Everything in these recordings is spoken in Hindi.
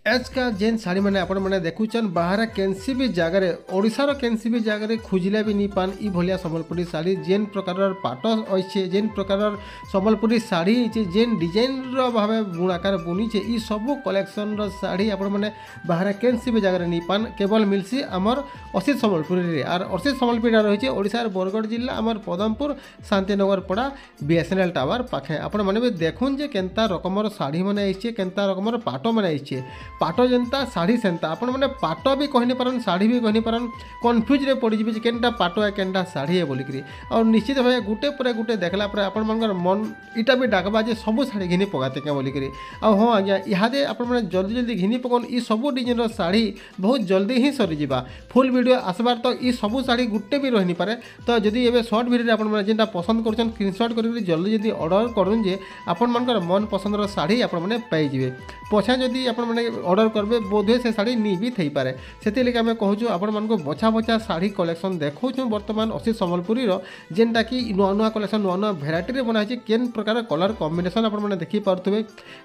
आजका जेन शाढ़ी मैंने आपण मैंने देखुचन बाहर केनसी भी जगार ओडिशार केनसी भी जगार खोजिले भी नहीं पान ई भलिया संबलपुरी शाढ़ी जेन प्रकार पाट अच्छे जेन प्रकार संबलपुरी शाढ़ी जेन डिजाइन भाव बुणाकार बुनीचे ई सबू कलेक्शन शाढ़ी आपण मैंने बाहर केनसी भी जगार नहीं पान केवल मिलसी आमर असित संबलपुरी और असित संबलपुरी रही है ओडिशार बरगढ़ जिला आमर पदमपुर शांतिनगर पड़ा बीएसएनएल टावर पाखे आपण मैंने भी देखुन जे केनता रकमर शाढ़ी मैंने आइछे केनता रकमर पाट मैंने आइछे पाट जेनता शाढ़ी सेंता आपण मैंने पाट भी कहनी पारन शाढ़ी भी कहनी पारन कन्फ्यूज रे पड़ जाए केनटा पाट है केनटा शाढ़ी है बोलिकी और निश्चित भाव गुटे पर गुटे देखला पर आपण मनकर मन इटा भी डाकबा जे सब शाढ़ी घिनी पकाते क्या बोलिकी हाँ आज्ञा इहादे आपण मैंने जल्दी जल्दी घिनी पकन ई सब डिजाइन शाढ़ी बहुत जल्दी ही सरीजा फुल वीडियो आसबार तो ई सब शाढ़ी गुटे भी रही पारे तो जदि एवं सर्ट वीडियो आपण मैंने जेनटा पसंद कर स्क्रीनशॉट कर जल्दी जल्दी ऑर्डर करूँ जे आपण मनकर मन पसंदर शाढ़ी आपण मैंने पाइबे पछा जदि आपण मैंने ऑर्डर करेंगे बोधे से शाढ़ी नी भी थी पारे से लगे आम कहूँ आपण मानक बछा बछा शाढ़ी कलेक्शन देखो बर्तमान असित संबलपुरी जेनटा कि नुआ नुआ कलेक्शन नुआ नुआ भेराइटी बनाई केन प्रकार कलर कॉम्बिनेशन आपण मैंने देखी पारे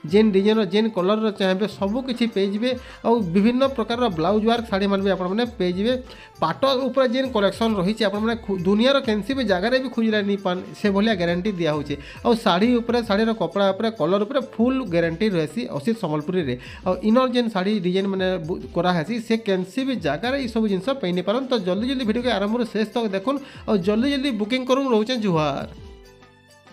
जेन डिजाइन जेन कलर चाहिए सबकि पेजे और विभिन्न प्रकार ब्लाउज वर्क शाढ़ी मान भी आपने पेजे पाट उपर जेन कलेक्शन रही है दुनियार केनसी भी जगार भी खोजला नहीं पान से भाया गारंटी दिखाऊे और शाढ़ी उपर शाढ़ीर कपड़ा उपर कलर उपर फुल गारंटी रही असित संबलपुरी और इनर जेन शाढ़ी डिजाइन मैंने करासी से केनसी भी जगार ये सब जिन पाई नहीं पारन तो जल्दी जल्दी वीडियो के आरंभ शेष तक देखुन और जल्दी जल्दी बुकिंग करूँ रोचे जुहार।